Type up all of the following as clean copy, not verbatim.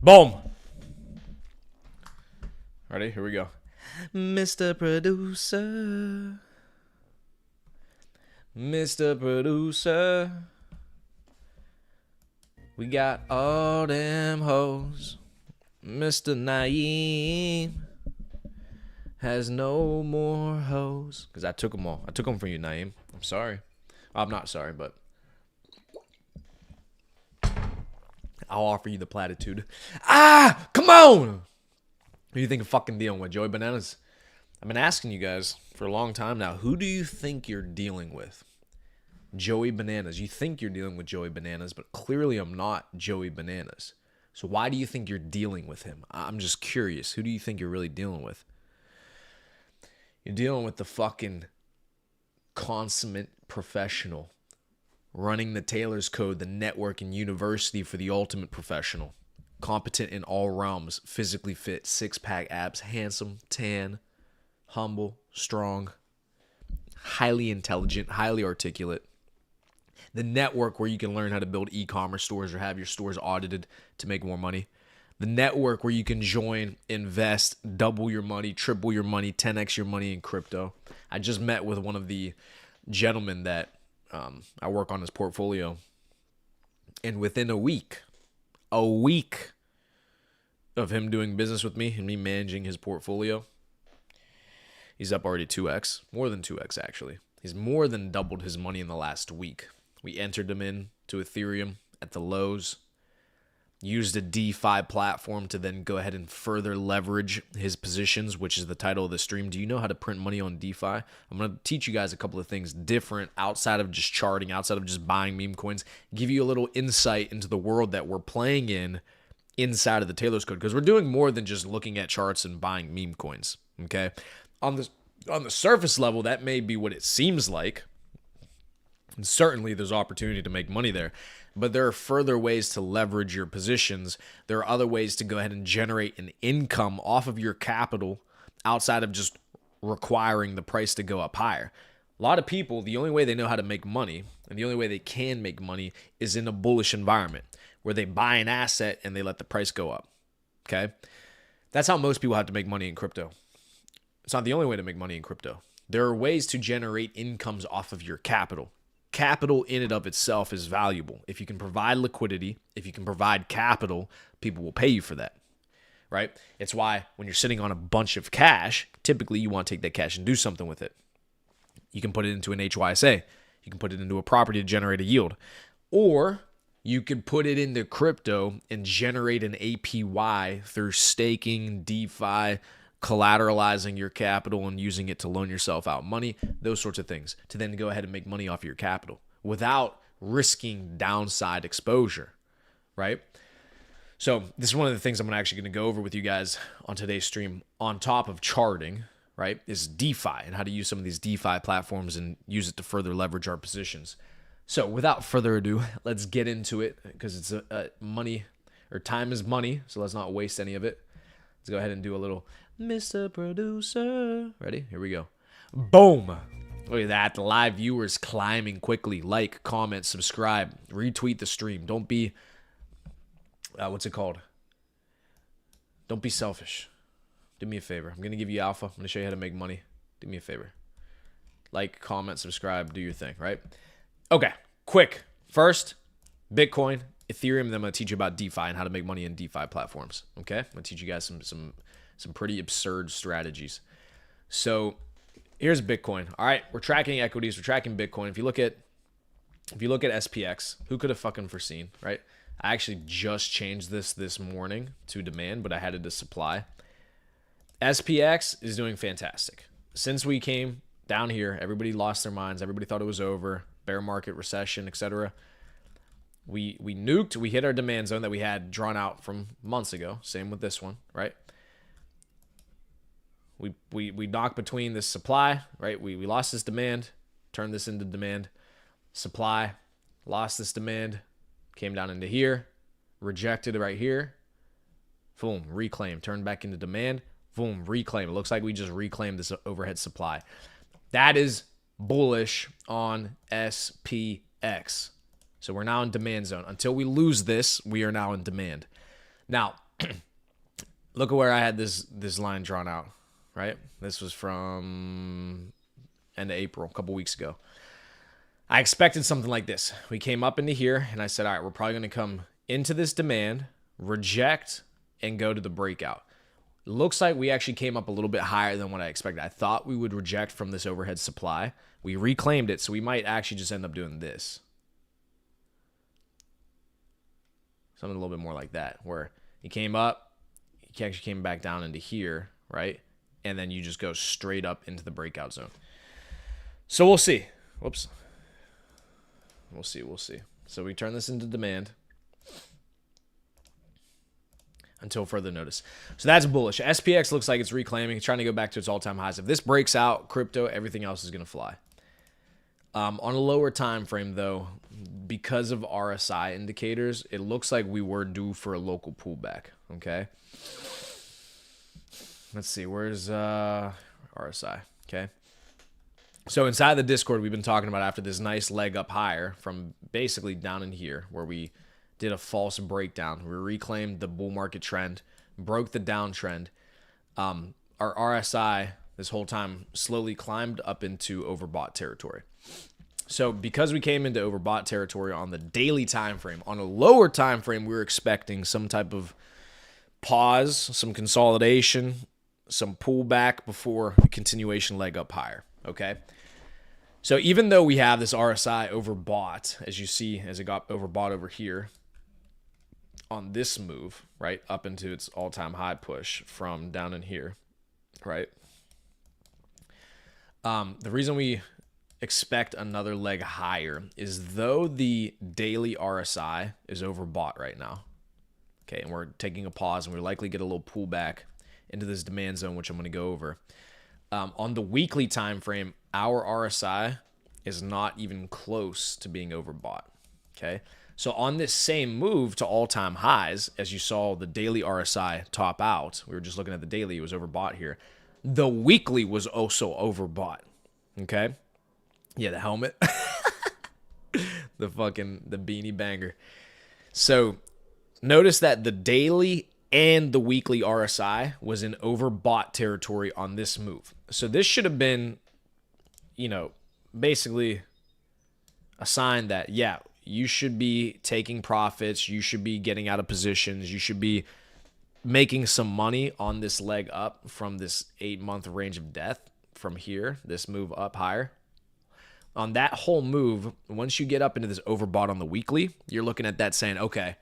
Boom. Ready? Here we go. Mr. Producer. Mr. Producer. We got all them hoes. Mr. Naeem has no more hoes. Because I took them all. I took them from you, Naeem. I'm sorry. I'm not sorry, but I'll offer you the platitude. Ah! Come on! Who do you think I'm fucking dealing with? Joey Bananas? I've been asking you guys for a long time now. Who do you think you're dealing with? Joey Bananas. You think you're dealing with Joey Bananas, but clearly I'm not Joey Bananas. So why do you think you're dealing with him? I'm just curious. Who do you think you're really dealing with? You're dealing with the fucking consummate professional running the Taylor's Code, the network and university for the ultimate professional. Competent in all realms, physically fit, six-pack abs, handsome, tan, humble, strong, highly intelligent, highly articulate. The network where you can learn how to build e-commerce stores or have your stores audited to make more money. The network where you can join, invest, double your money, triple your money, 10x your money in crypto. I just met with one of the gentlemen that I work on his portfolio. And within a week of him doing business with me and me managing his portfolio, he's up already 2x, more than 2x actually. He's more than doubled his money in the last week. We entered him in to Ethereum at the lows, used a DeFi platform to then go ahead and further leverage his positions, which is the title of the stream. Do you know how to print money on DeFi? I'm going to teach you guys a couple of things different outside of just charting, outside of just buying meme coins, give you a little insight into the world that we're playing in inside of the Taylor's Code, because we're doing more than just looking at charts and buying meme coins, okay? On the surface level, that may be what it seems like, and certainly there's opportunity to make money there. But there are further ways to leverage your positions. There are other ways to go ahead and generate an income off of your capital outside of just requiring the price to go up higher. A lot of people, the only way they know how to make money and the only way they can make money is in a bullish environment where they buy an asset and they let the price go up. Okay? That's how most people have to make money in crypto. It's not the only way to make money in crypto. There are ways to generate incomes off of your capital. Capital in and of itself is valuable. If you can provide liquidity, if you can provide capital, people will pay you for that, right? It's why when you're sitting on a bunch of cash, typically you want to take that cash and do something with it. You can put it into an HYSA. You can put it into a property to generate a yield. Or you could put it into crypto and generate an APY through staking, DeFi, collateralizing your capital and using it to loan yourself out money, those sorts of things, to then go ahead and make money off your capital without risking downside exposure, right? So this is one of the things I'm actually going to go over with you guys on today's stream on top of charting, right, is DeFi and how to use some of these DeFi platforms and use it to further leverage our positions. So without further ado, let's get into it because it's money, or time is money, so let's not waste any of it. Let's go ahead and do a little Mr. Producer. Ready? Here we go. Boom. Look at that. The live viewers climbing quickly. Like, comment, subscribe, retweet the stream. Don't be, what's it called? Don't be selfish. Do me a favor. I'm going to give you alpha. I'm going to show you how to make money. Do me a favor. Like, comment, subscribe, do your thing, right? Okay. Quick. First, Bitcoin, Ethereum, then I'm going to teach you about DeFi and how to make money in DeFi platforms. Okay? I'm going to teach you guys some pretty absurd strategies. So here's Bitcoin. All right, we're tracking equities, we're tracking Bitcoin. If you look at SPX, who could have fucking foreseen, right? I actually just changed this morning to demand, but I had it to supply. SPX is doing fantastic. Since we came down here, everybody lost their minds. Everybody thought it was over. Bear market, recession, etc. We nuked. We hit our demand zone that we had drawn out from months ago. Same with this one, right? We knocked between this supply, right? We lost this demand, turned this into demand. Supply, lost this demand, came down into here, rejected right here. Boom, reclaim, turned back into demand. Boom, reclaim. It looks like we just reclaimed this overhead supply. That is bullish on SPX. So we're now in demand zone. Until we lose this, we are now in demand. Now, look at where I had this line drawn out, right? This was from end of April, a couple weeks ago. I expected something like this. We came up into here, and I said, all right, we're probably going to come into this demand, reject, and go to the breakout. Looks like we actually came up a little bit higher than what I expected. I thought we would reject from this overhead supply. We reclaimed it, so we might actually just end up doing this. Something a little bit more like that, where he came up, he actually came back down into here, right? And then you just go straight up into the breakout zone. So we'll see. Whoops. We'll see. So we turn this into demand until further notice. So that's bullish. SPX looks like it's reclaiming, trying to go back to its all-time highs. If this breaks out, crypto, everything else is going to fly. On a lower time frame, though, because of RSI indicators, it looks like we were due for a local pullback, okay? Let's see. Where's RSI? Okay. So inside the Discord, we've been talking about after this nice leg up higher from basically down in here where we did a false breakdown. We reclaimed the bull market trend, broke the downtrend. Our RSI this whole time slowly climbed up into overbought territory. So because we came into overbought territory on the daily time frame, on a lower time frame, we were expecting some type of pause, some consolidation, some pullback before the continuation leg up higher. Okay. So even though we have this RSI overbought, as you see, as it got overbought over here on this move, right, up into its all-time high push from down in here, right? The reason we expect another leg higher is though the daily RSI is overbought right now, okay, and we're taking a pause and we're likely get a little pullback into this demand zone, which I'm going to go over. On the weekly time frame, our RSI is not even close to being overbought, okay? So on this same move to all-time highs, as you saw the daily RSI top out, we were just looking at the daily, it was overbought here. The weekly was also overbought, okay? Yeah, the helmet. the beanie banger. So notice that the daily and the weekly RSI was in overbought territory on this move. So this should have been, basically a sign that, yeah, you should be taking profits. You should be getting out of positions. You should be making some money on this leg up from this 8-month range of death from here, this move up higher. On that whole move, once you get up into this overbought on the weekly, you're looking at that saying, okay,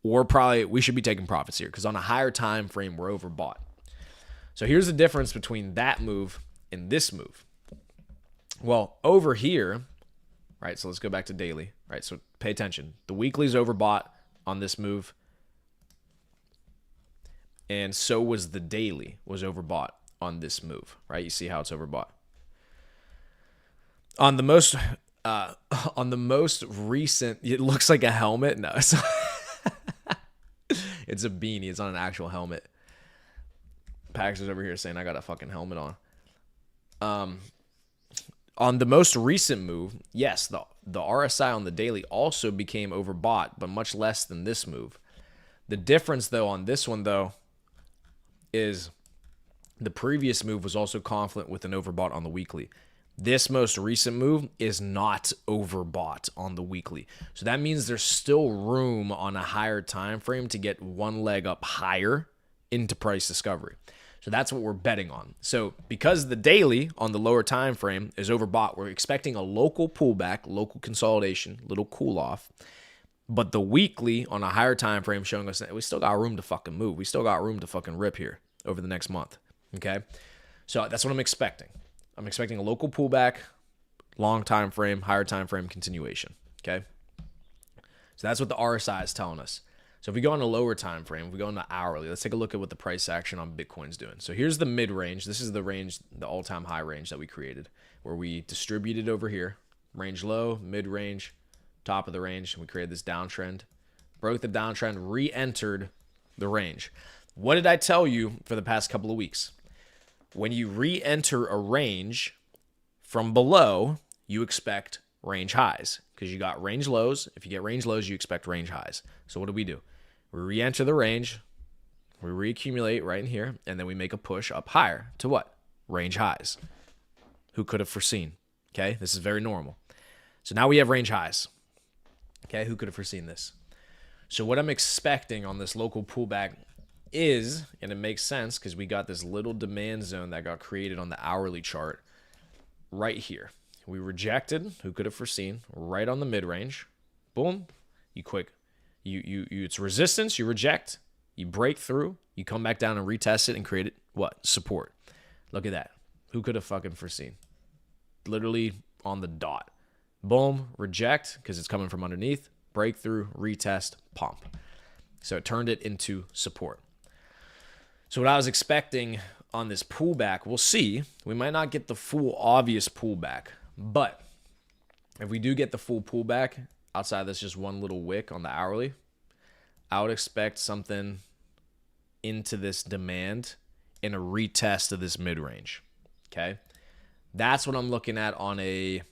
we should be taking profits here because on a higher time frame, we're overbought. So here's the difference between that move and this move. Well, over here, right, so let's go back to daily, right? So pay attention. The weekly is overbought on this move, and so was the daily was overbought on this move, right? You see how it's overbought. On the most recent, it looks like a helmet. No, it's it's a beanie. It's not an actual helmet. Pax is over here saying I got a fucking helmet on. On the most recent move, yes, the RSI on the daily also became overbought, but much less than this move. The difference, though, on this one, though, is the previous move was also confluent with an overbought on the weekly. This most recent move is not overbought on the weekly. So that means there's still room on a higher time frame to get one leg up higher into price discovery. So that's what we're betting on. So because the daily on the lower time frame is overbought, we're expecting a local pullback, local consolidation, little cool off. But the weekly on a higher time frame showing us that we still got room to fucking move. We still got room to fucking rip here over the next month. Okay? So that's what I'm expecting. I'm expecting a local pullback, long time frame, higher time frame continuation. Okay? So that's what the RSI is telling us. So if we go on a lower time frame, if we go into hourly, let's take a look at what the price action on Bitcoin's doing. So here's the mid range. This is the range, the all-time high range that we created, where we distributed over here, range low, mid range, top of the range. We created this downtrend, broke the downtrend, re-entered the range. What did I tell you for the past couple of weeks? When you re-enter a range from below, you expect range highs because you got range lows. If you get range lows, you expect range highs. So what do? We re-enter the range, We reaccumulate right in here, and then we make a push up higher to what? Range highs. Who could have foreseen? Okay, this is very normal. So now we have range highs. Okay, who could have foreseen this? So what I'm expecting on this local pullback is, and it makes sense because we got this little demand zone that got created on the hourly chart right here. We rejected, who could have foreseen, right on the mid-range. Boom, it's resistance, you reject, you break through, you come back down and retest it and create it, what? Support. Look at that. Who could have fucking foreseen? Literally on the dot. Boom, reject, because it's coming from underneath, breakthrough, retest, pump. So it turned it into support. So what I was expecting on this pullback, we'll see. We might not get the full obvious pullback, but if we do get the full pullback, outside of this just one little wick on the hourly, I would expect something into this demand in a retest of this mid-range. Okay? That's what I'm looking at on a,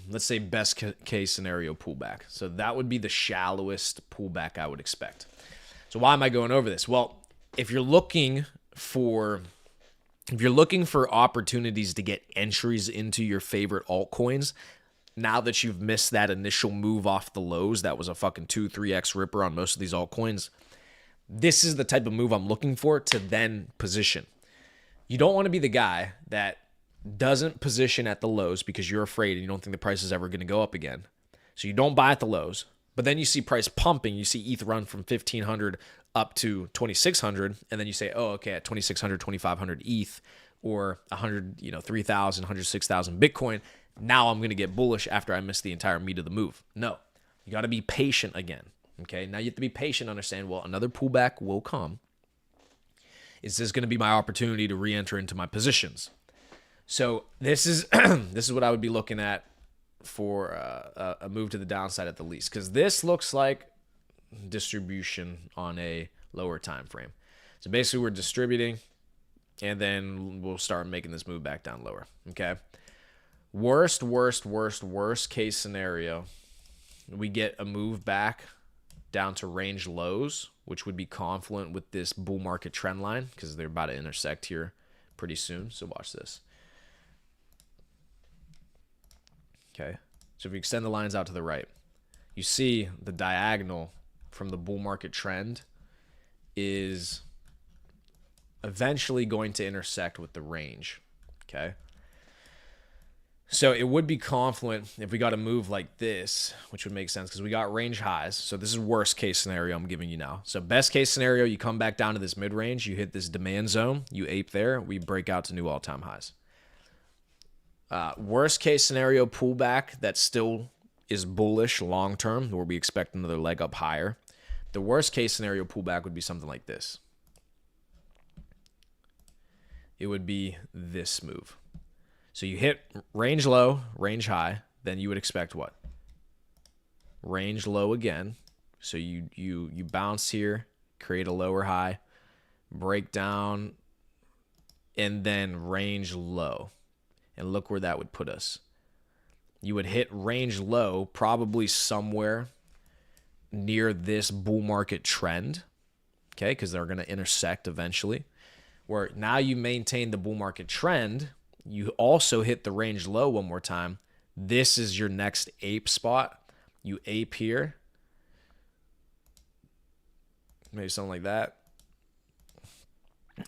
let's say, best case scenario pullback. So that would be the shallowest pullback I would expect. So why am I going over this? Well, if you're looking for opportunities to get entries into your favorite altcoins, now that you've missed that initial move off the lows, that was a fucking 2-3x ripper on most of these altcoins, this is the type of move I'm looking for to then position. You don't want to be the guy that doesn't position at the lows because you're afraid and you don't think the price is ever going to go up again. So you don't buy at the lows, but then you see price pumping. You see ETH run from 1,500 up to 2,600, and then you say, oh, okay, at 2,600, 2,500 ETH or 100, 3,000, 106,000 Bitcoin, now I'm going to get bullish after I miss the entire meat of the move. No, you got to be patient again. Okay, now you have to be patient, understand, well, another pullback will come. Is this going to be my opportunity to re-enter into my positions? So this is this is what I would be looking at for a move to the downside at the least, because this looks like distribution on a lower time frame. So basically we're distributing, and then we'll start making this move back down lower. Okay. Worst case scenario, we get a move back down to range lows, which would be confluent with this bull market trend line because they're about to intersect here pretty soon. So watch this. Okay. So if we extend the lines out to the right, you see the diagonal from the bull market trend is eventually going to intersect with the range. Okay. So it would be confluent if we got a move like this, which would make sense because we got range highs. So this is worst case scenario I'm giving you now. So best case scenario, you come back down to this mid-range, you hit this demand zone, you ape there, we break out to new all-time highs. Worst case scenario pullback that still is bullish long-term, where we expect another leg up higher. The worst case scenario pullback would be something like this. It would be this move. So you hit range low, range high, then you would expect what? Range low again. So you bounce here, create a lower high, break down, and then range low. And look where that would put us. You would hit range low probably somewhere near this bull market trend, okay, because they're going to intersect eventually, where now you maintain the bull market trend. You also hit the range low one more time. This is your next ape spot. You ape here. Maybe something like that.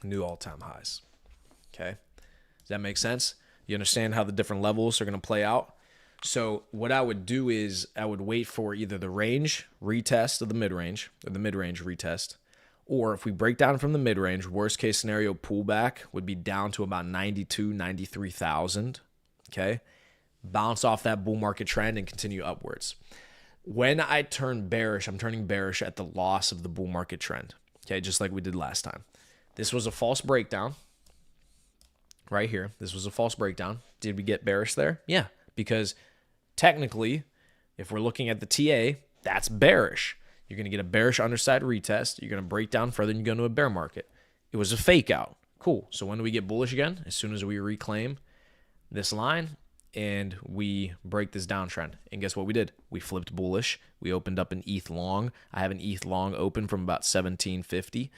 New all-time highs. Okay. Does that make sense? You understand how the different levels are going to play out? So what I would do is I would wait for either the range retest of the mid-range or the mid-range retest. Or if we break down from the mid-range, worst case scenario pullback would be down to about 92, 93,000. Okay. Bounce off that bull market trend and continue upwards. When I turn bearish, I'm turning bearish at the loss of the bull market trend. Okay. Just like we did last time. This was a false breakdown right here. This was a false breakdown. Did we get bearish there? Yeah. Because technically, if we're looking at the TA, that's bearish. You're going to get a bearish underside retest. You're going to break down further and you go into a bear market. It was a fake out. Cool. So when do we get bullish again? As soon as we reclaim this line and we break this downtrend. And guess what we did? We flipped bullish. We opened up an ETH long. I have an ETH long open from about 1750.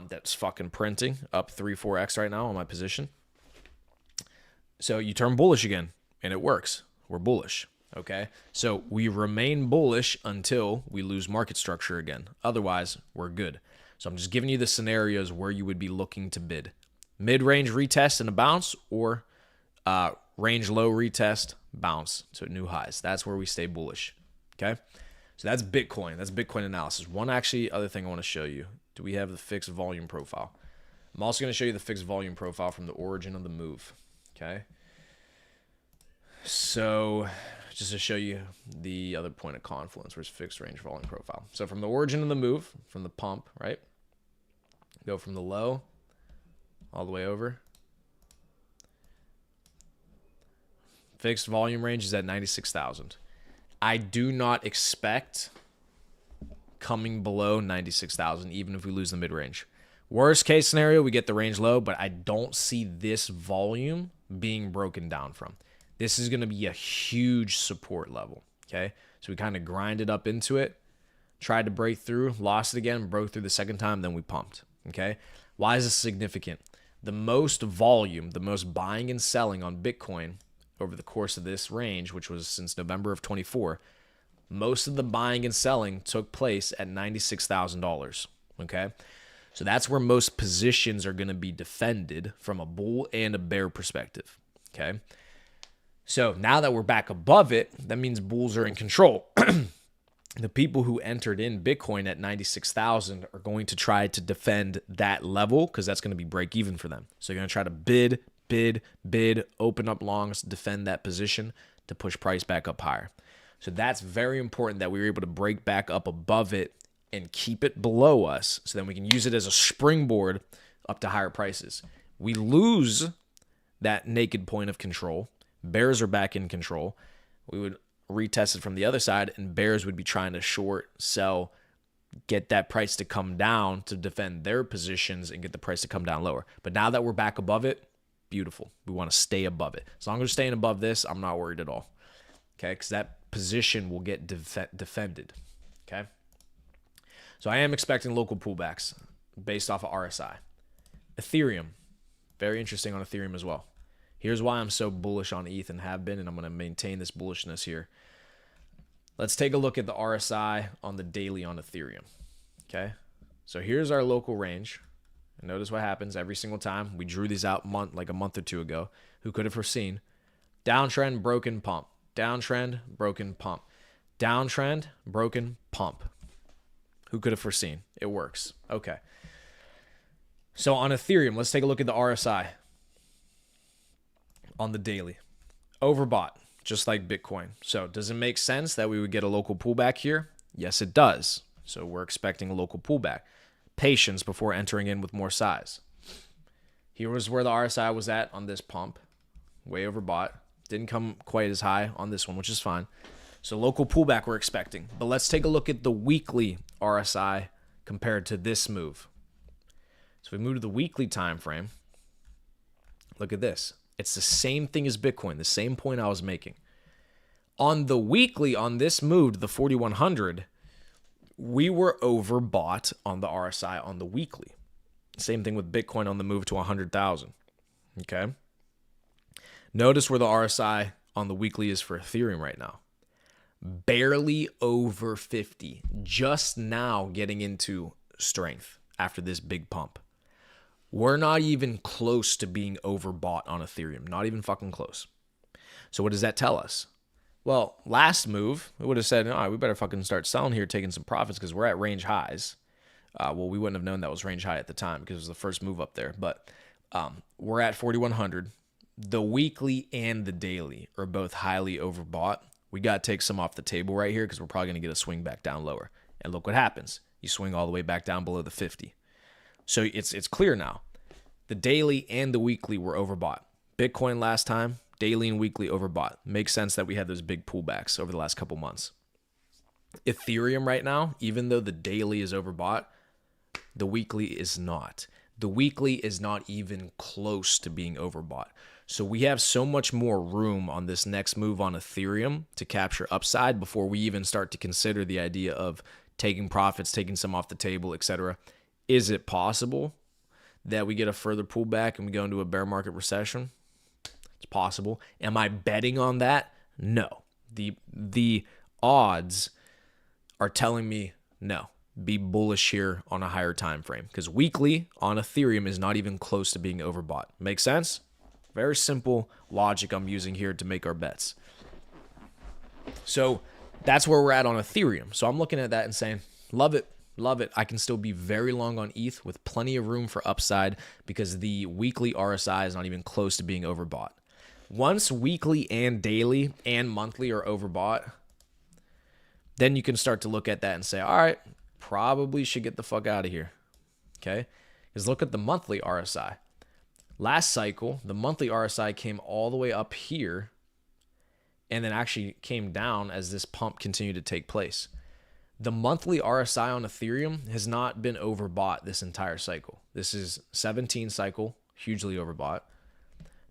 That's fucking printing up 3-4x right now on my position. So you turn bullish again, and it works. We're bullish. Okay, so we remain bullish until we lose market structure again. Otherwise, we're good. So I'm just giving you the scenarios where you would be looking to bid. Mid-range retest and a bounce, or range low retest, bounce to new highs. That's where we stay bullish. Okay, so that's Bitcoin. That's Bitcoin analysis. One other thing I want to show you. Do we have the fixed volume profile? I'm also going to show you the fixed volume profile from the origin of the move. Okay, so just to show you the other point of confluence, where's fixed range volume profile. So from the origin of the move, from the pump, right? Go from the low all the way over. Fixed volume range is at 96,000. I do not expect coming below 96,000, even if we lose the mid-range. Worst case scenario, we get the range low, but I don't see this volume being broken down from. This is going to be a huge support level, okay? So we kind of grinded up into it, tried to break through, lost it again, broke through the second time, then we pumped, okay? Why is this significant? The most volume, the most buying and selling on Bitcoin over the course of this range, which was since November of 24, most of the buying and selling took place at $96,000, okay? So that's where most positions are going to be defended from a bull and a bear perspective, okay? So now that we're back above it, that means bulls are in control. The people who entered in Bitcoin at 96,000 are going to try to defend that level because that's going to be break even for them. So you're going to try to bid, open up longs, defend that position to push price back up higher. So that's very important that we were able to break back up above it and keep it below us so then we can use it as a springboard up to higher prices. We lose that naked point of control. Bears are back in control. We would retest it from the other side, and bears would be trying to short, sell, get that price to come down to defend their positions and get the price to come down lower. But now that we're back above it, beautiful. We want to stay above it. As long as we're staying above this, I'm not worried at all. Okay, because that position will get defended. Okay, so I am expecting local pullbacks based off of RSI. Ethereum, very interesting on Ethereum as well. Here's why I'm so bullish on ETH and have been, and I'm going to maintain this bullishness here. Let's take a look at the RSI on the daily on Ethereum. Okay, so here's our local range. And notice what happens every single time. We drew these out like a month or two ago. Who could have foreseen? Downtrend, broken pump. Downtrend, broken pump. Downtrend, broken pump. Who could have foreseen? It works. Okay. So on Ethereum, let's take a look at the RSI on the daily. Overbought, just like Bitcoin. So does it make sense that we would get a local pullback here? Yes, it does. So we're expecting a local pullback. Patience before entering in with more size. Here was where the RSI was at on this pump. Way overbought. Didn't come quite as high on this one, which is fine. So local pullback we're expecting. But let's take a look at the weekly RSI compared to this move. So we move to the weekly time frame. Look at this. It's the same thing as Bitcoin, the same point I was making. On the weekly, on this move to the 4100, we were overbought on the RSI on the weekly. Same thing with Bitcoin on the move to 100,000. Okay. Notice where the RSI on the weekly is for Ethereum right now. Barely over 50. Just now getting into strength after this big pump. We're not even close to being overbought on Ethereum. Not even fucking close. So what does that tell us? Well, last move, we would have said, all right, we better fucking start selling here, taking some profits because we're at range highs. Well, we wouldn't have known that was range high at the time because it was the first move up there. But we're at 4,100. The weekly and the daily are both highly overbought. We got to take some off the table right here because we're probably going to get a swing back down lower. And look what happens. You swing all the way back down below the 50. So it's clear now. The daily and the weekly were overbought. Bitcoin last time, daily and weekly overbought. Makes sense that we had those big pullbacks over the last couple months. Ethereum right now, even though the daily is overbought, the weekly is not. The weekly is not even close to being overbought. So we have so much more room on this next move on Ethereum to capture upside before we even start to consider the idea of taking profits, taking some off the table, etc. Is it possible that we get a further pullback and we go into a bear market recession? It's possible. Am I betting on that? No. The odds are telling me no. Be bullish here on a higher time frame, because weekly on Ethereum is not even close to being overbought. Make sense? Very simple logic I'm using here to make our bets. So that's where we're at on Ethereum. So I'm looking at that and saying, love it, love it. I can still be very long on ETH with plenty of room for upside because the weekly RSI is not even close to being overbought. Once weekly and daily and monthly are overbought, then you can start to look at that and say, all right, probably should get the fuck out of here. Okay? Because look at the monthly RSI. Last cycle, the monthly RSI came all the way up here and then actually came down as this pump continued to take place. The monthly RSI on Ethereum has not been overbought this entire cycle. This is 17 cycle, hugely overbought.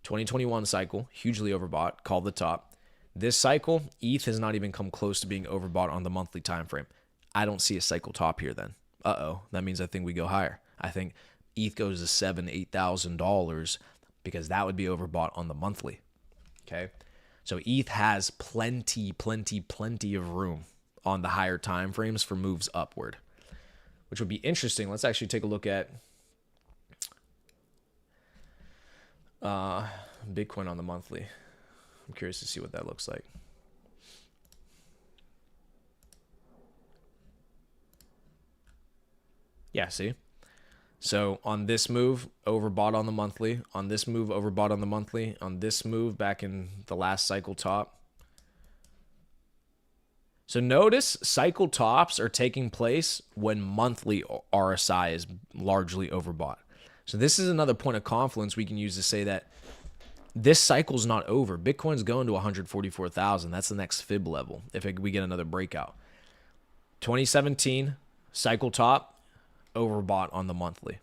2021 cycle, hugely overbought, called the top. This cycle, ETH has not even come close to being overbought on the monthly time frame. I don't see a cycle top here then. That means I think we go higher. I think ETH goes to $7,000-$8,000 because that would be overbought on the monthly. Okay, so ETH has plenty of room on the higher time frames for moves upward, which would be interesting. Let's actually take a look at Bitcoin on the monthly. I'm curious to see what that looks like. Yeah, see? So on this move, overbought on the monthly. On this move, overbought on the monthly. On this move, back in the last cycle top. So notice cycle tops are taking place when monthly RSI is largely overbought. So this is another point of confluence we can use to say that this cycle's not over. Bitcoin's going to 144,000. That's the next fib level if we get another breakout. 2017, cycle top, overbought on the monthly.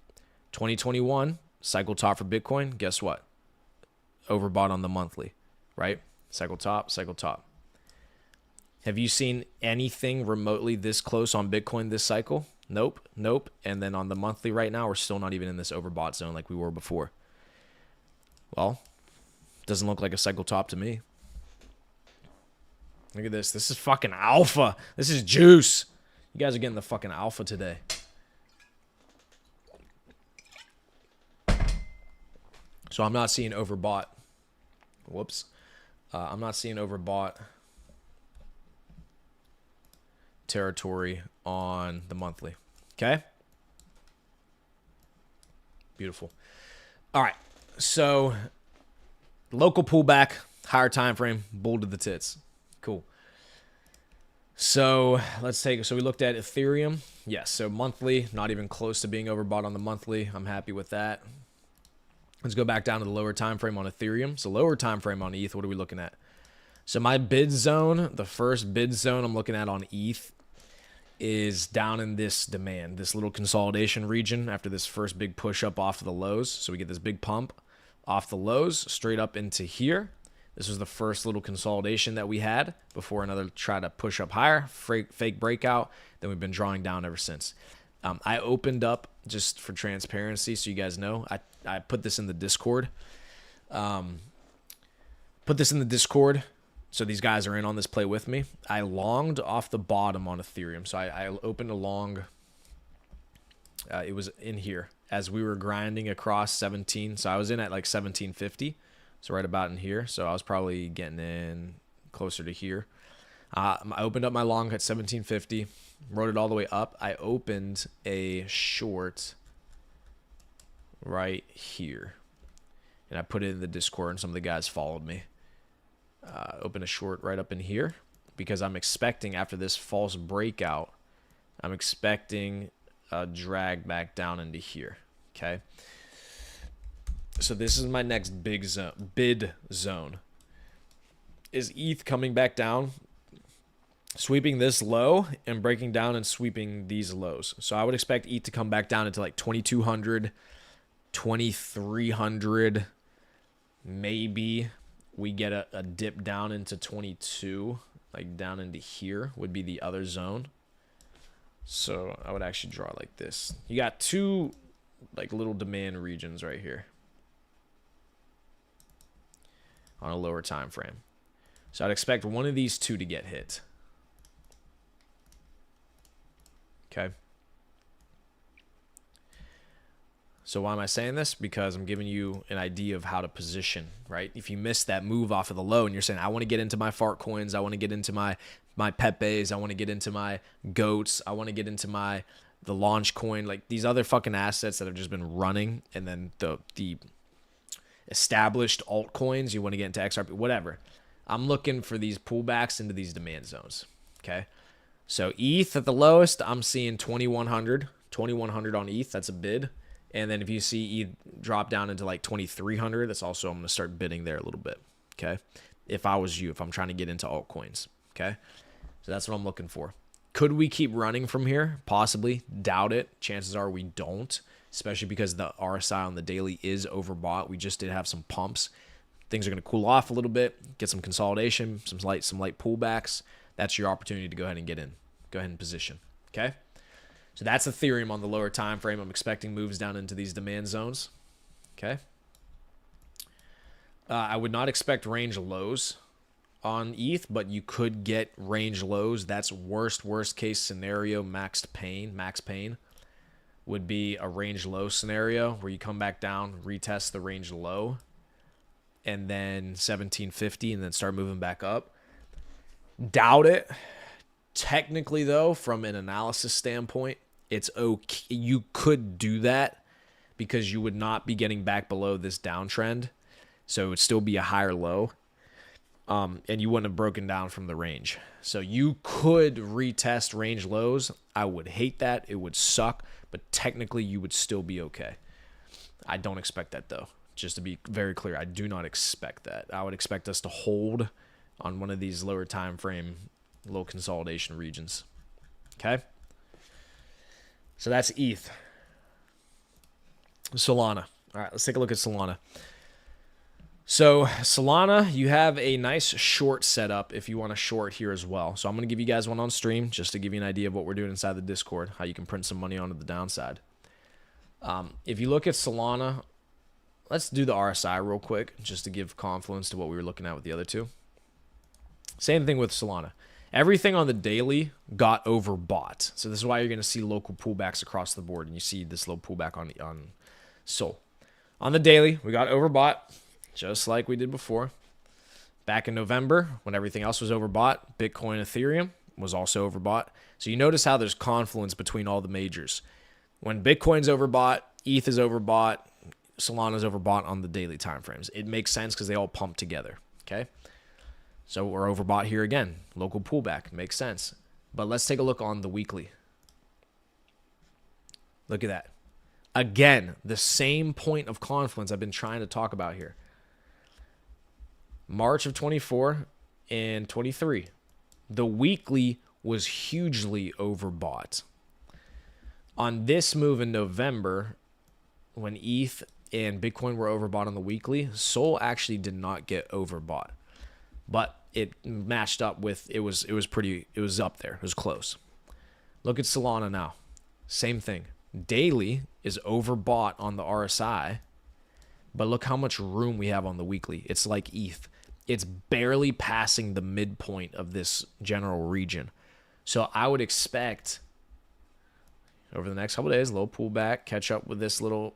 2021, cycle top for Bitcoin, guess what? Overbought on the monthly, right? Cycle top, cycle top. Have you seen anything remotely this close on Bitcoin this cycle? Nope, nope. And then on the monthly right now, we're still not even in this overbought zone like we were before. Well, doesn't look like a cycle top to me. Look at this. This is fucking alpha. This is juice. You guys are getting the fucking alpha today. So I'm not seeing overbought. Whoops. I'm not seeing overbought territory on the monthly. Okay? Beautiful. All right. So local pullback, higher time frame, bull to the tits. Cool. So let's take, so we looked at Ethereum. Yes, so monthly, not even close to being overbought on the monthly. I'm happy with that. Let's go back down to the lower time frame on Ethereum. So lower time frame on ETH, what are we looking at? So my bid zone, the first bid zone I'm looking at on ETH is down in this demand, this little consolidation region after this first big push up off of the lows. So we get this big pump off the lows straight up into here. This was the first little consolidation that we had before another try to push up higher, fake breakout. Then we've been drawing down ever since. I opened up, just for transparency, so you guys know, I put this in the Discord. So these guys are in on this play with me. I longed off the bottom on Ethereum. So I opened a long. It was in here as we were grinding across 17. So I was in at like 1750. So right about in here. So I was probably getting in closer to here. I opened up my long at 1750. Rode it all the way up. I opened a short right here. And I put it in the Discord and some of the guys followed me. Open a short right up in here because I'm expecting after this false breakout, I'm expecting a drag back down into here. Okay. So this is my next big zone, bid zone. Is ETH coming back down, sweeping this low and breaking down and sweeping these lows? So I would expect ETH to come back down into like 2200, 2300. Maybe we get a dip down into 22, like down into here would be the other zone. So I would actually draw like this. You got two like little demand regions right here on a lower time frame. So I'd expect one of these two to get hit. Okay. So why am I saying this? Because I'm giving you an idea of how to position, right? If you miss that move off of the low and you're saying, I want to get into my fart coins, I want to get into my Pepes, I want to get into my goats, I want to get into the launch coin, like these other fucking assets that have just been running, and then the established altcoins, you want to get into XRP, whatever. I'm looking for these pullbacks into these demand zones, okay? So ETH at the lowest, I'm seeing 2100 on ETH, that's a bid. And then if you see ETH drop down into like 2300, that's also, I'm going to start bidding there a little bit, okay? If I was you, if I'm trying to get into altcoins, okay? So that's what I'm looking for. Could we keep running from here? Possibly. Doubt it. Chances are we don't, especially because the RSI on the daily is overbought. We just did have some pumps. Things are going to cool off a little bit, get some consolidation, some light pullbacks. That's your opportunity to go ahead and get in. Go ahead and position, okay? So that's Ethereum on the lower time frame. I'm expecting moves down into these demand zones, okay? I would not expect range lows on ETH, but you could get range lows. That's worst case scenario. Max pain would be a range low scenario where you come back down, retest the range low, and then 1750, and then start moving back up. Doubt it. Technically, though, from an analysis standpoint, it's okay. You could do that because you would not be getting back below this downtrend, so it would still be a higher low. And you wouldn't have broken down from the range. So you could retest range lows. I would hate that. It would suck. But technically, you would still be okay. I don't expect that, though. Just to be very clear, I do not expect that. I would expect us to hold on one of these lower time frame, low consolidation regions. Okay? So that's ETH. Solana. All right, let's take a look at Solana. So Solana, you have a nice short setup if you want to short here as well. So I'm going to give you guys one on stream just to give you an idea of what we're doing inside the Discord, how you can print some money onto the downside. If you look at Solana, let's do the RSI real quick just to give confluence to what we were looking at with the other two. Same thing with Solana. Everything on the daily got overbought. So this is why you're going to see local pullbacks across the board, and you see this low pullback on Sol. On the daily, we got overbought, just like we did before. Back in November, when everything else was overbought, Bitcoin, Ethereum was also overbought. So you notice how there's confluence between all the majors. When Bitcoin's overbought, ETH is overbought, Solana's overbought on the daily timeframes. It makes sense because they all pump together, okay? So we're overbought here again. Local pullback makes sense. But let's take a look on the weekly. Look at that. Again, the same point of confluence I've been trying to talk about here. March of 24 and 23. The weekly was hugely overbought. On this move in November, when ETH and Bitcoin were overbought on the weekly, Sol actually did not get overbought. But it matched up with, it was up there. It was close. Look at Solana now. Same thing. Daily is overbought on the RSI, but look how much room we have on the weekly. It's like ETH. It's barely passing the midpoint of this general region. So I would expect over the next couple of days, low pullback, catch up with this little,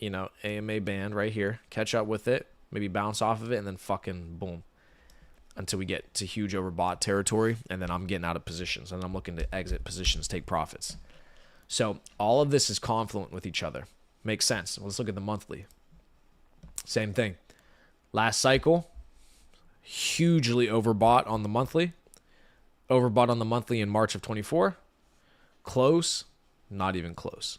AMA band right here. Catch up with it, maybe bounce off of it, and then fucking boom. Until we get to huge overbought territory, and then I'm getting out of positions, and I'm looking to exit positions, take profits. So all of this is confluent with each other. Makes sense. Let's look at the monthly. Same thing. Last cycle, hugely overbought on the monthly. Overbought on the monthly in March of 24. Close, not even close.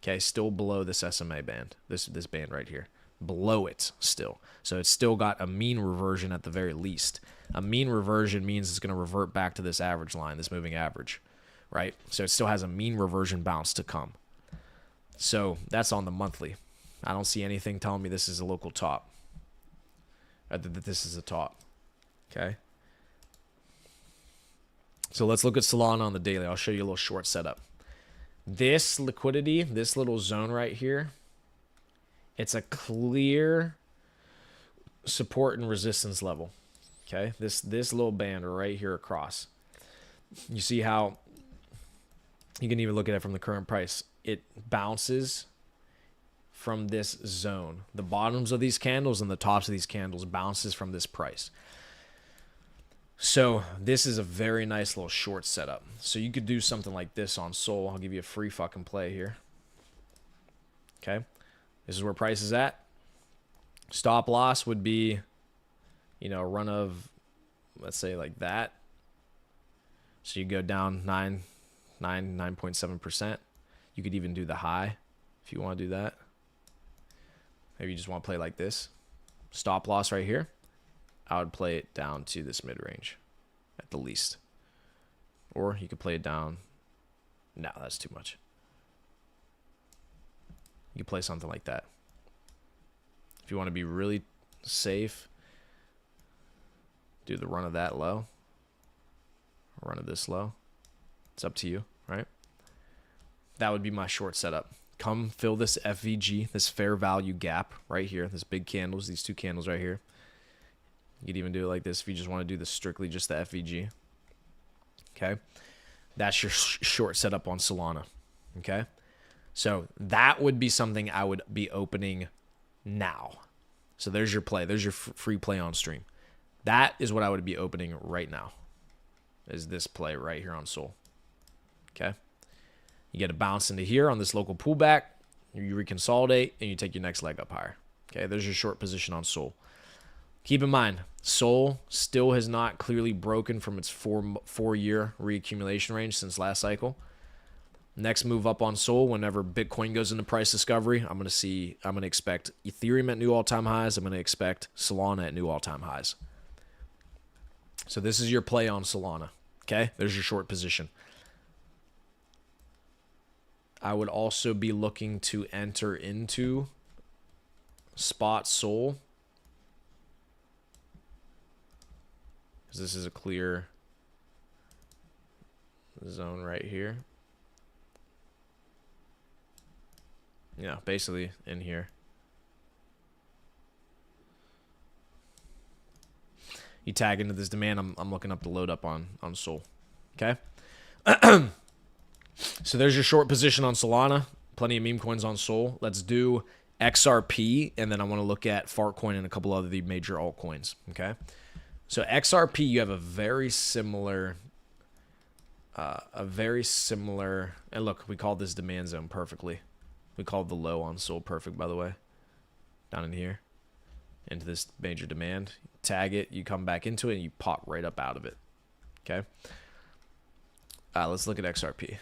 Okay, still below this SMA band, this band right here. Below it still. So it's still got a mean reversion at the very least. A mean reversion means it's going to revert back to this average line, this moving average, right? So it still has a mean reversion bounce to come. So that's on the monthly. I don't see anything telling me this is a local top. that this is the top. Okay. So let's look at Solana on the daily. I'll show you a little short setup. This liquidity, this little zone right here, it's a clear support and resistance level. Okay, this little band right here across. You see how you can even look at it from the current price. It bounces from this zone. The bottoms of these candles and the tops of these candles bounces from this price. So this is a very nice little short setup. So you could do something like this on Sol. I'll give you a free fucking play here. Okay, this is where price is at. Stop loss would be, you know, a run of, let's say like that. So you go down 9.7%. You could even do the high if you want to do that. Maybe you just want to play like this. Stop loss right here. I would play it down to this mid-range at the least. Or you could play it down. No, that's too much. You could play something like that. If you want to be really safe, do the run of that low. Run of this low. It's up to you, right? That would be my short setup. Come fill this FVG, this fair value gap right here. This big candles, these two candles right here. You could even do it like this if you just want to do this strictly just the FVG. Okay. That's your short setup on Solana. Okay. So that would be something I would be opening now. So there's your play. There's your free play on stream. That is what I would be opening right now. Is this play right here on Sol. Okay. You get a bounce into here on this local pullback. You reconsolidate and you take your next leg up higher. Okay. There's your short position on Sol. Keep in mind, Sol still has not clearly broken from its four-year reaccumulation range since last cycle. Next move up on Sol, whenever Bitcoin goes into price discovery, I'm going to expect Ethereum at new all-time highs. I'm going to expect Solana at new all-time highs. So this is your play on Solana. Okay, there's your short position. I would also be looking to enter into spot Sol. Because this is a clear zone right here. Yeah, basically in here. You tag into this demand. I'm looking up the load up on Sol. Okay. So there's your short position on Solana. Plenty of meme coins on Sol. Let's do XRP, and then I want to look at Fartcoin and a couple other the major altcoins. Okay. So XRP, you have a very similar, and look, we called this demand zone perfectly. We called the low on Sol perfect, by the way, down in here, into this major demand. Tag it, you come back into it, and you pop right up out of it. Okay. Let's look at XRP.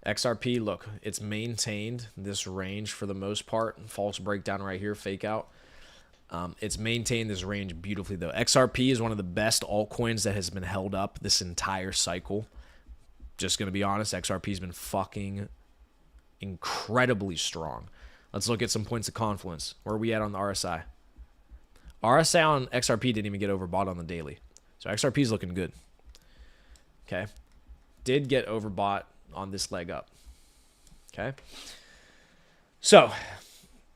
XRP, look, it's maintained this range for the most part. False breakdown right here, fake out. It's maintained this range beautifully, though. XRP is one of the best altcoins that has been held up this entire cycle. Just going to be honest, XRP has been fucking incredibly strong. Let's look at some points of confluence. Where are we at on the RSI? RSI on XRP didn't even get overbought on the daily. So XRP is looking good. Okay. Did get overbought on this leg up. Okay. So,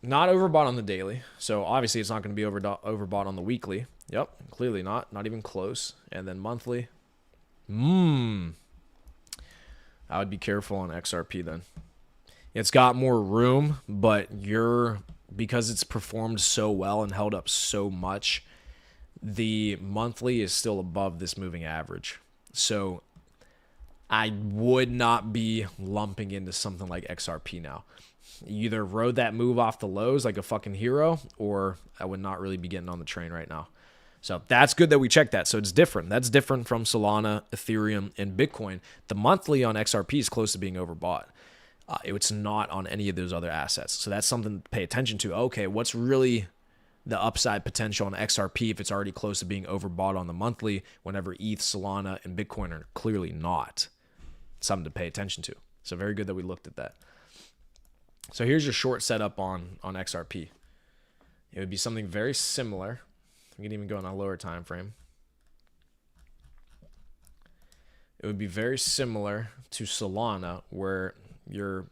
not overbought on the daily. So, obviously, it's not going to be overbought on the weekly. Yep. Clearly not. Not even close. And then monthly. I would be careful on XRP then. It's got more room, but because it's performed so well and held up so much, the monthly is still above this moving average. So I would not be lumping into something like XRP now. You either rode that move off the lows like a fucking hero, or I would not really be getting on the train right now. So that's good that we checked that. So it's different. That's different from Solana, Ethereum, and Bitcoin. The monthly on XRP is close to being overbought. It's not on any of those other assets. So that's something to pay attention to. Okay, what's really the upside potential on XRP if it's already close to being overbought on the monthly whenever ETH, Solana, and Bitcoin are clearly not? Something to pay attention to. So very good that we looked at that. So here's your short setup on XRP. It would be something very similar. We can even go on a lower time frame. It would be very similar to Solana, where you're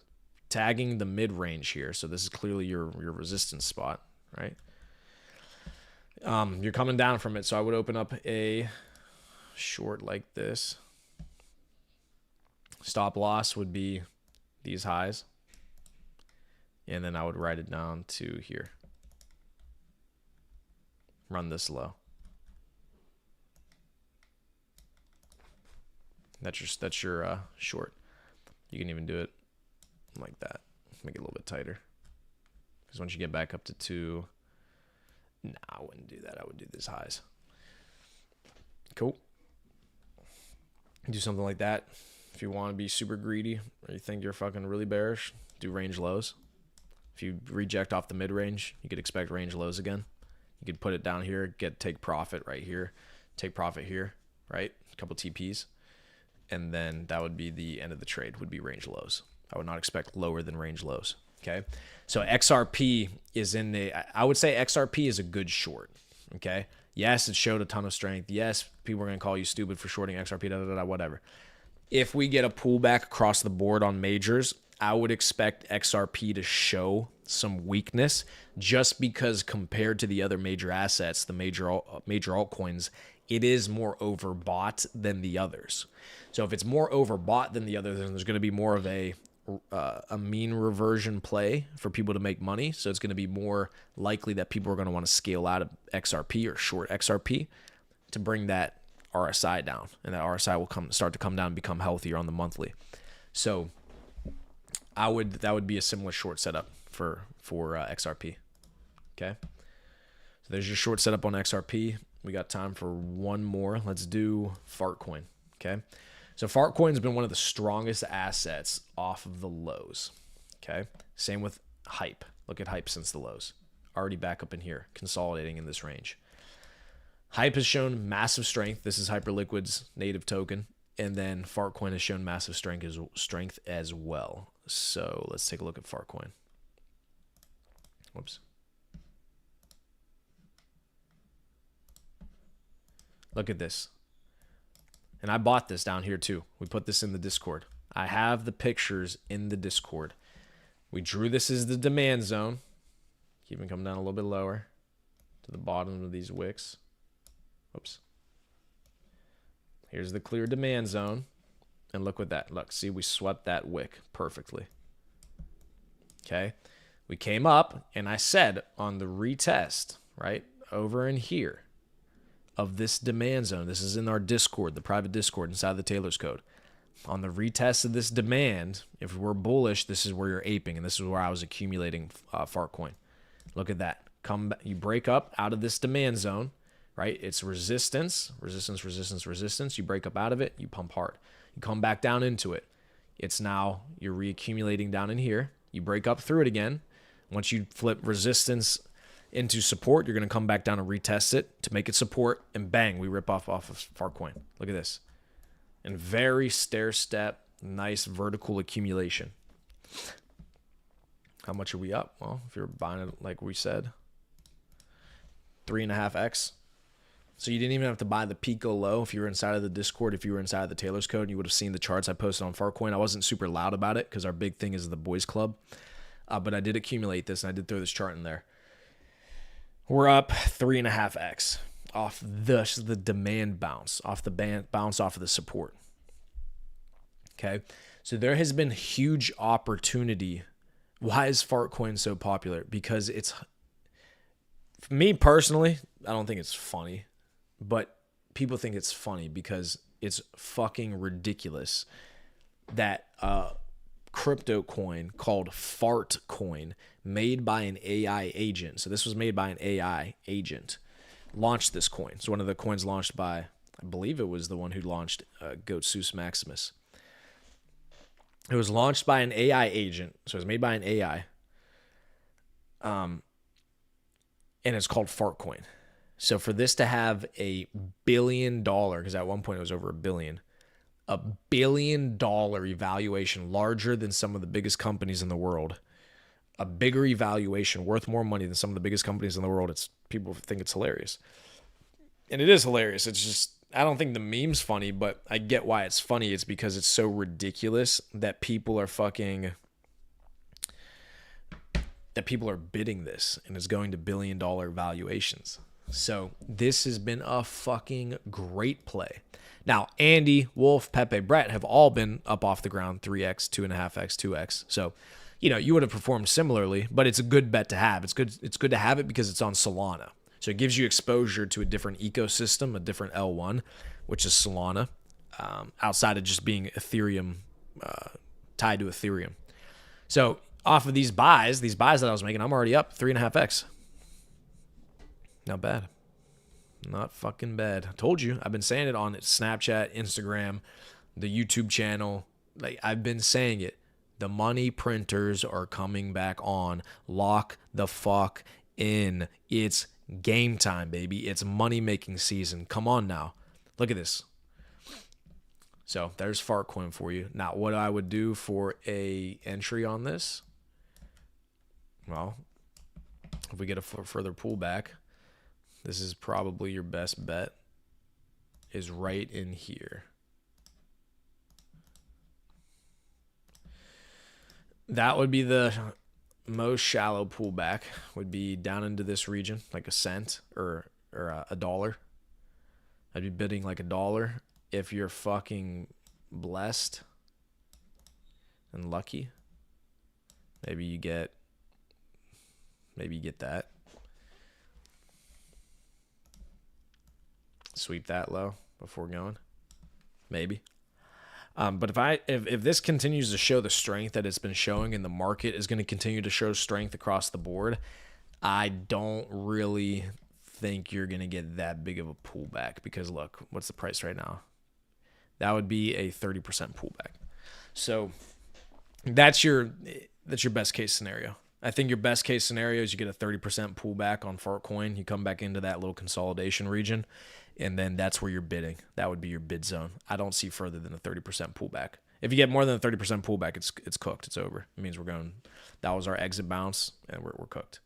tagging the mid-range here. So this is clearly your resistance spot, right? You're coming down from it. So I would open up a short like this. Stop loss would be these highs. And then I would write it down to here. Run this low. That's your short. You can even do it like that. Make it a little bit tighter. Because once you get back up to 2, nah, I wouldn't do that. I would do these highs. Cool. Do something like that. If you want to be super greedy or you think you're fucking really bearish, do range lows. If you reject off the mid range, you could expect range lows again. You could put it down here, take profit right here, take profit here, right? A couple TPs. And then that would be the end of the trade, would be range lows. I would not expect lower than range lows. Okay. So XRP is I would say XRP is a good short. Okay. Yes, it showed a ton of strength. Yes, people are going to call you stupid for shorting XRP, whatever. If we get a pullback across the board on majors, I would expect XRP to show some weakness just because compared to the other major assets, the major altcoins, it is more overbought than the others. So if it's more overbought than the others, then there's going to be more of a mean reversion play for people to make money. So it's going to be more likely that people are going to want to scale out of XRP or short XRP to bring that RSI down, and that RSI will start to come down and become healthier on the monthly. So that would be a similar short setup for XRP. Okay, so there's your short setup on XRP. We got time for one more. Let's do Fartcoin. Okay, so Fartcoin has been one of the strongest assets off of the lows. Okay, same with Hype. Look at Hype since the lows. Already back up in here, consolidating in this range. Hype has shown massive strength. This is Hyperliquid's native token. And then Fartcoin has shown massive strength as well. So let's take a look at Fartcoin. Whoops. Look at this. And I bought this down here too. We put this in the Discord. I have the pictures in the Discord. We drew this as the demand zone. Keep it coming down a little bit lower to the bottom of these wicks. Oops. Here's the clear demand zone. And look what that. Look, see, we swept that wick perfectly. Okay. We came up and I said on the retest, right, over in here of this demand zone. This is in our Discord, the private Discord inside the Taylor's code. On the retest of this demand, if we're bullish, this is where you're aping. And this is where I was accumulating Fartcoin. Look at that. You break up out of this demand zone. Right? It's resistance. You break up out of it, you pump hard. You come back down into it. It's now, you're reaccumulating down in here. You break up through it again. Once you flip resistance into support, you're going to come back down and retest it to make it support, and bang, we rip off of Fartcoin. Look at this. And very stair-step, nice vertical accumulation. How much are we up? Well, if you're buying it like we said, 3.5x. So you didn't even have to buy the Pico low if you were inside of the Discord. If you were inside of the Taylor's code, you would have seen the charts I posted on Fartcoin. I wasn't super loud about it because our big thing is the boys club. But I did accumulate this, and I did throw this chart in there. We're up 3.5x off the demand bounce, off the bounce off of the support. Okay, so there has been huge opportunity. Why is Fartcoin so popular? Because it's, for me personally, I don't think it's funny. But people think it's funny because it's fucking ridiculous that a crypto coin called Fartcoin, made by an AI agent. So this was made by an AI agent. Launched this coin. It's one of the coins launched by, I believe it was the one who launched Goatsus Maximus. It was launched by an AI agent. So it was made by an AI. And it's called Fartcoin. So for this to have $1 billion, because at one point it was over $1 billion evaluation, larger than some of the biggest companies in the world, a bigger evaluation, worth more money than some of the biggest companies in the world, it's people think it's hilarious. And it is hilarious. It's just, I don't think the meme's funny, but I get why it's funny. It's because it's so ridiculous that people are bidding this, and it's going to billion-dollar valuations. So this has been a fucking great play. Now, Andy, Wolf, Pepe, Brett have all been up off the ground 3x, 2.5x, 2x. So, you would have performed similarly, but it's a good bet to have. It's good to have it because it's on Solana. So it gives you exposure to a different ecosystem, a different L1, which is Solana, outside of just being Ethereum, tied to Ethereum. So off of these buys that I was making, I'm already up 3.5x. Not bad. Not fucking bad. I told you. I've been saying it on Snapchat, Instagram, the YouTube channel. Like, I've been saying it. The money printers are coming back on. Lock the fuck in. It's game time, baby. It's money-making season. Come on now. Look at this. So there's Fartcoin for you. Now, what I would do for a entry on this, well, if we get a further pullback, this is probably your best bet, is right in here. That would be the most shallow pullback, would be down into this region, like a cent or a dollar. I'd be bidding like $1. If you're fucking blessed and lucky, maybe you get that. Sweep that low before going, maybe. But if this continues to show the strength that it's been showing, and the market is going to continue to show strength across the board, I don't really think you're going to get that big of a pullback, because look, what's the price right now? That would be a 30% pullback. So that's your best case scenario. I think your best case scenario is you get a 30% pullback on Fartcoin. You come back into that little consolidation region, and then that's where you're bidding. That would be your bid zone. I don't see further than a 30% pullback. If you get more than a 30% pullback, it's cooked. It's over. It means that was our exit bounce, and we're cooked.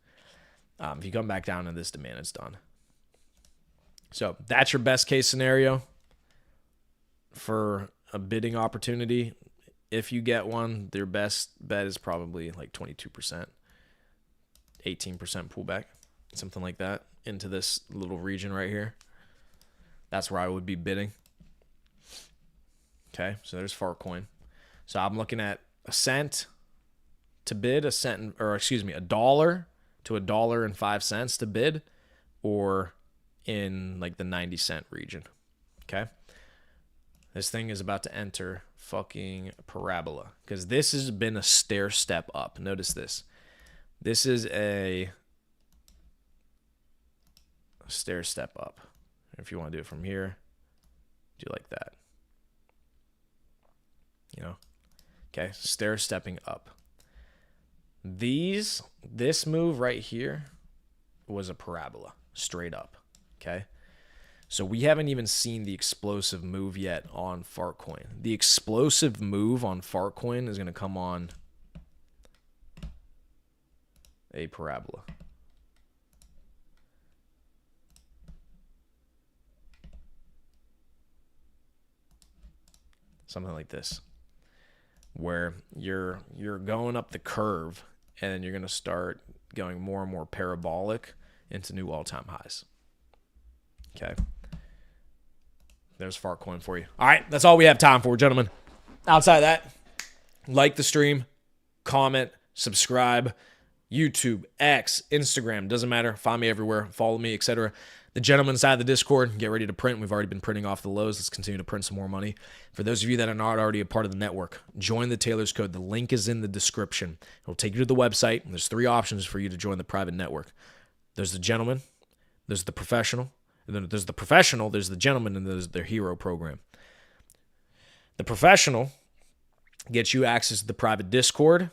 If you come back down in this demand, it's done. So that's your best case scenario for a bidding opportunity. If you get one, their best bet is probably like 22%, 18% pullback, something like that, into this little region right here. That's where I would be bidding. Okay, so there's Fartcoin. So I'm looking at a cent to bid, $1 to $1.05 to bid, or in like the 90-cent region. Okay. This thing is about to enter fucking parabola, because this has been a stair step up. Notice this. This is a stair step up. If you want to do it from here, do like that. Okay, stair stepping up. This move right here was a parabola, straight up. Okay. So we haven't even seen the explosive move yet on Fartcoin. The explosive move on Fartcoin is going to come on a parabola. Something like this, where you're going up the curve, and then you're going to start going more and more parabolic into new all-time highs. Okay. There's Fartcoin for you. All right, that's all we have time for, gentlemen. Outside of that, like the stream, comment, subscribe, YouTube, X, Instagram, doesn't matter. Find me everywhere. Follow me, etc. The gentleman inside the Discord, get ready to print. We've already been printing off the lows. Let's continue to print some more money. For those of you that are not already a part of the network, join the Taylor's Code. The link is in the description. It'll take you to the website. There's 3 options for you to join the private network. There's the gentleman, there's the professional, and then there's the professional, there's the gentleman, and there's their hero program. The professional gets you access to the private Discord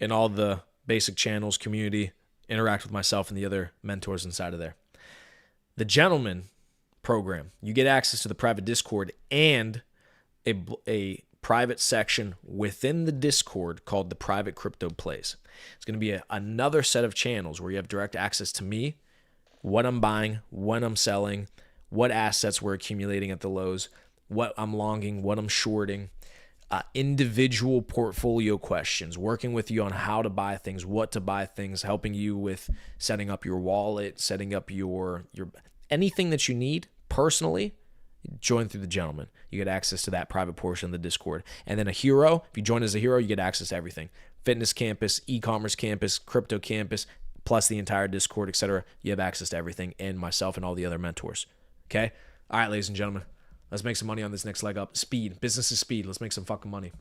and all the basic channels, community, interact with myself and the other mentors inside of there. The gentleman program, you get access to the private Discord and a private section within the Discord called the Private Crypto Plays. It's going to be another set of channels where you have direct access to me, what I'm buying, when I'm selling, what assets we're accumulating at the lows, what I'm longing, what I'm shorting, individual portfolio questions, working with you on how to buy things, what to buy things, helping you with setting up your wallet, setting up your anything that you need personally. Join through the gentleman. You get access to that private portion of the Discord. And then a hero, if you join as a hero, you get access to everything. Fitness campus, e-commerce campus, crypto campus, plus the entire Discord, etc. You have access to everything, and myself and all the other mentors. Okay? All right, ladies and gentlemen. Let's make some money on this next leg up. Speed. Business is speed. Let's make some fucking money.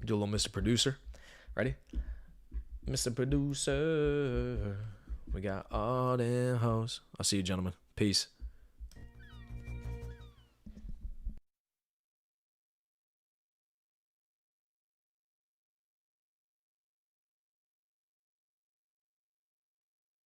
Do a little Mr. Producer. Ready? Mr. Producer. We got all them hoes. I'll see you, gentlemen. Peace.